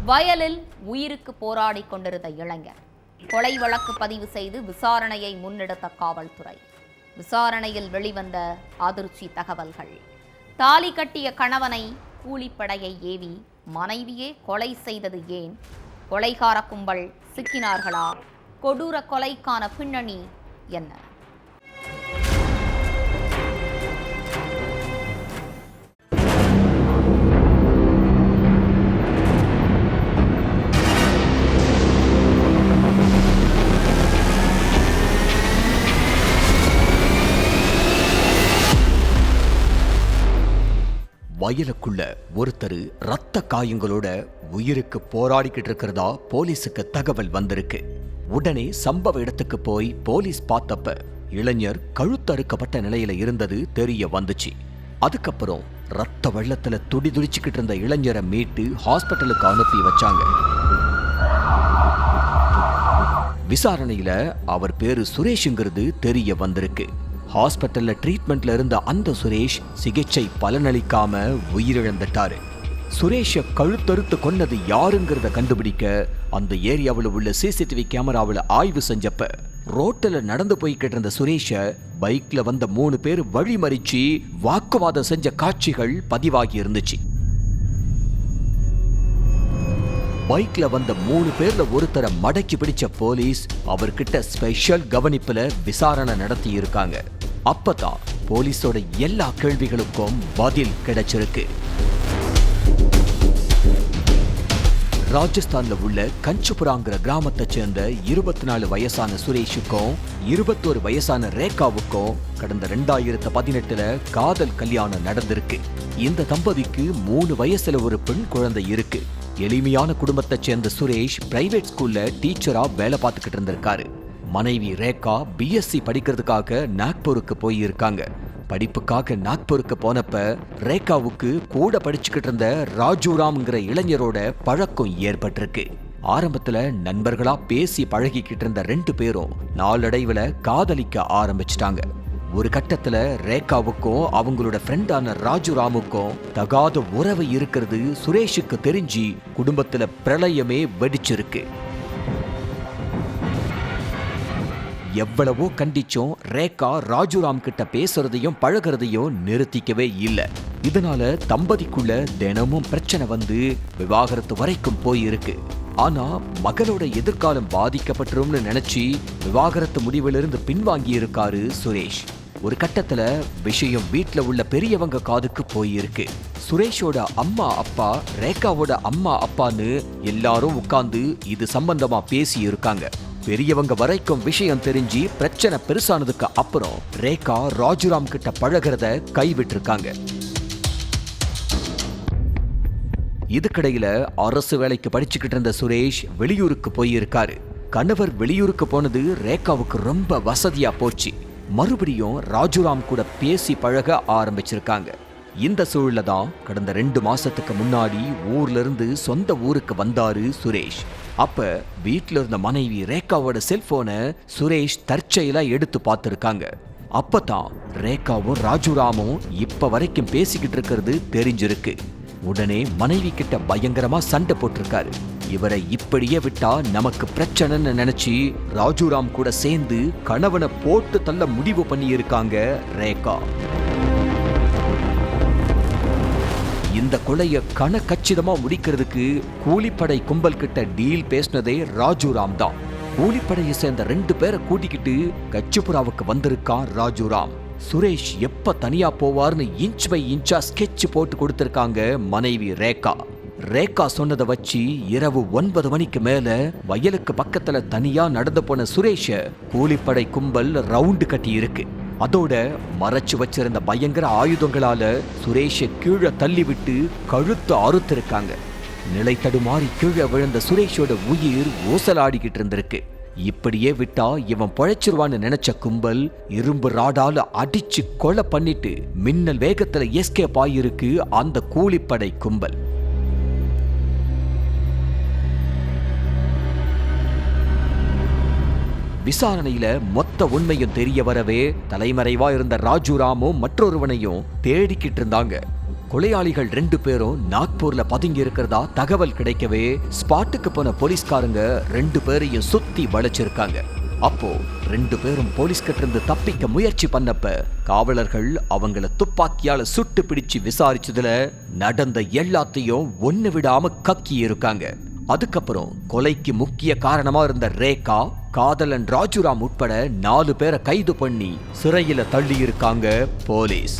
வயலில் உயிருக்கு போராடி கொண்டிருந்த இளைஞர் கொலை வழக்கு பதிவு செய்து விசாரணையை முன்னெடுத்த காவல்துறை. விசாரணையில் வெளிவந்த அதிர்ச்சி தகவல்கள். தாலி கட்டிய கணவனை கூலிப்படையை ஏவி மனைவியே கொலை செய்தது ஏன்? கொலைகார கும்பல் சிக்கினார்களா? கொடூர கொலைக்கான பின்னணி என்ன? வயலுக்குள்ள ஒருத்தர் ரத்த காயங்களோட உயிருக்கு போராடிக்கிட்டு இருக்கிறதா போலீஸுக்கு தகவல் வந்திருக்கு. உடனே சம்பவ இடத்துக்கு போய் போலீஸ் பார்த்தப்ப இளைஞர் கழுத்தறுக்கப்பட்ட நிலையில இருந்தது தெரிய வந்துச்சு. அதுக்கப்புறம் ரத்த வெள்ளத்துல துடிதுடிச்சுக்கிட்டு இருந்த இளைஞரை மீட்டு ஹாஸ்பிட்டலுக்கு அனுப்பி வச்சாங்க. விசாரணையில அவர் பேரு சுரேஷ்ங்கிறது தெரிய வந்திருக்கு. ஹாஸ்பிட்டல்ல ட்ரீட்மெண்ட்ல இருந்த அந்த சுரேஷ் சிகிச்சை பலனளிக்காம உயிரிழந்துட்டாரு. சுரேஷை கழுத்தறுத்து கொன்னது யாருங்கிறத கண்டுபிடிக்க அந்த ஏரியாவில் உள்ள சிசிடிவி கேமராவில் ஆய்வு செஞ்சப்ப ரோட்டில் நடந்து போய்கிட்டு இருந்த சுரேஷை பைக்ல வந்த 3 பேர் வழிமறிச்சு வாக்குவாதம் செஞ்ச காட்சிகள் பதிவாகி இருந்துச்சு. பைக்ல வந்த 3 பேர்ல ஒருத்தரை மடக்கி பிடிச்ச போலீஸ் அவர்கிட்ட ஸ்பெஷல் கவனிப்புல விசாரணை நடத்தி இருக்காங்க. அப்பதான் போலீஸோட எல்லா கேள்விகளுக்கும் பதில் கிடைச்சிருக்கு. ராஜஸ்தான்ல உள்ள கஞ்சுபுராங்கிற கிராமத்தை சேர்ந்த 24 வயசான சுரேஷுக்கும் 21 வயசான ரேகாவுக்கும் கடந்த 2018 காதல் கல்யாணம் நடந்திருக்கு. இந்த தம்பதிக்கு 3 வயசுல ஒரு பெண் குழந்தை இருக்கு. எளிமையான குடும்பத்தை சேர்ந்த சுரேஷ் பிரைவேட் ஸ்கூல்ல டீச்சரா வேலை பார்த்துக்கிட்டு இருந்திருக்காரு. மனைவி ரேகா பிஎஸ்சி படிக்கிறதுக்காக நாக்பூருக்கு போயிருக்காங்க. படிப்புக்காக நாக்பூருக்கு போனப்ப ரேகாவுக்கு கூட படிச்சுக்கிட்டு இருந்த ராஜுராம்ங்கிற இளைஞரோட பழக்கம் ஏற்பட்டிருக்கு. ஆரம்பத்துல நண்பர்களா பேசி பழகிக்கிட்டு இருந்த 2 பேரும் நாளடைவுல காதலிக்க ஆரம்பிச்சிட்டாங்க. ஒரு கட்டத்துல ரேகாவுக்கும் அவங்களோட ஃப்ரெண்டான ராஜுராமுக்கும் தகாத உறவு இருக்கிறது சுரேஷுக்கு தெரிஞ்சு குடும்பத்துல பிரளயமே வெடிச்சிருக்கு. எவ்வளவோ கண்டிச்சும் ரேகா ராஜுராம் கிட்ட பேசுறதையும் பழகிறதையும் நிறுத்திக்கவே இல்லை. இதனால தம்பதிக்குள்ள தினமும் பிரச்சனை வந்து விவாகரத்து வரைக்கும் போயிருக்கு. ஆனா மகளோட எதிர்காலம் பாதிக்கப்பட்டுரும்னு நினைச்சு விவாகரத்து முடிவிலிருந்து பின்வாங்கி இருக்காரு சுரேஷ். ஒரு கட்டத்துல விஷயம் வீட்டுல உள்ள பெரியவங்க காதுக்கு போயிருக்கு. சுரேஷோட அம்மா அப்பா ரேகாவோட அம்மா அப்பான்னு எல்லாரும் உட்கார்ந்து இது சம்பந்தமா பேசி இருக்காங்க. பெரியவங்க வரைக்கும் விஷயம் தெரிஞ்சு பிரச்சனை பெருசானதுக்கு அப்புறம் ரேகா ராஜுராம் கிட்ட பழகிறத கைவிட்டிருக்காங்க. இதுக்கிடையில அரசு வேலைக்கு படிச்சுக்கிட்டு இருந்த சுரேஷ் வெளியூருக்கு போயிருக்காரு. கணவர் வெளியூருக்கு போனது ரேகாவுக்கு ரொம்ப வசதியா போச்சு. மறுபடியும் ராஜுராம் கூட பேசி பழக ஆரம்பிச்சிருக்காங்க. இந்த சூழல்ல தான் கடந்த 2 மாசத்துக்கு முன்னாடி ஊர்ல இருந்து சொந்த ஊருக்கு வந்தாரு சுரேஷ். அப்ப வீட்டுல இருந்த மனைவி ரேகாவோட செல்போனை சுரேஷ் தற்செயலா எடுத்து பார்த்திருக்காங்க. அப்பதான் ரேகாவும் ராஜுராமும் இப்ப வரைக்கும் பேசிக்கிட்டு இருக்கிறது தெரிஞ்சிருக்கு. உடனே மனைவி கிட்ட பயங்கரமா சண்டை போட்டிருக்காரு. இவரை இப்படியே விட்டா நமக்கு பிரச்சனைன்னு நினைச்சு ராஜுராம் கூட சேர்ந்து கணவனை போட்டு தள்ள முடிவு பண்ணி இருக்காங்க ரேகா. இந்த கொலைய கச்சிதமா முடிக்கிறதுக்கு கூலிப்படை கும்பல் கிட்ட டீல் பேசினதே ராஜுராம் தான். கூலிப்படையை சேர்ந்த 2 பேரை கூட்டிக்கிட்டு கச்சுபுராவுக்கு வந்திருக்கான் ராஜுராம். சுரேஷ் எப்ப தனியா போவார்னு இன்ச் பை இன்ச்சா ஸ்கெட்ச் போட்டு கொடுத்திருக்காங்க மனைவி ரேகா. ரேகா சொன்னதை வச்சு இரவு 9 மணிக்கு மேல வயலுக்கு பக்கத்துல தனியா நடந்து போன சுரேஷ கூலிப்படை கும்பல் ரவுண்டு கட்டி இருக்கு. அதோட மறைச்சு வச்சிருந்த பயங்கர ஆயுதங்களால சுரேஷை கீழே தள்ளிவிட்டு கழுத்து அறுத்திருக்காங்க. நிலை தடுமாறி கீழே விழுந்த சுரேஷோட உயிர் ஊசலாடிக்கிட்டு இருந்திருக்கு. இப்படியே விட்டா இவன் பழைச்சிருவான்னு நினைச்ச கும்பல் இரும்பு ராடால அடிச்சு கொலை பண்ணிட்டு மின்னல் வேகத்துல எஸ்கேப் ஆயிருக்கு அந்த கூலிப்படை கும்பல். விசாரணையில மொத்த உண்மையும் தெரிய வரவே தலைமறைவா இருந்த ராஜுராமும் மற்றொருவனையும் தேடிக்கிட்டு இருந்தாங்க. கொலையாளிகள் 2 பேரும் நாக்பூர்ல பதுங்கி இருக்கிறதா தகவல் கிடைக்கவே ஸ்பாட்டுக்கு போன போலீஸ்காரங்க 2 பேரையும் சுத்தி வளைச்சிருக்காங்க. அப்போ 2 பேரும் போலீஸ்கிட்ட இருந்து தப்பிக்க முயற்சி பண்ணப்ப காவலர்கள் அவங்கள துப்பாக்கியால சுட்டு பிடிச்சு விசாரிச்சதுல நடந்த எல்லாத்தையும் ஒண்ணு விடாம கக்கி இருக்காங்க. அதுக்கப்புறம் கொலைக்கு முக்கிய காரணமா இருந்த ரேகா, காதலன் ராஜுராம் உட்பட 4 பேரை கைது பண்ணி சிறையில தள்ளி இருக்காங்க போலீஸ்.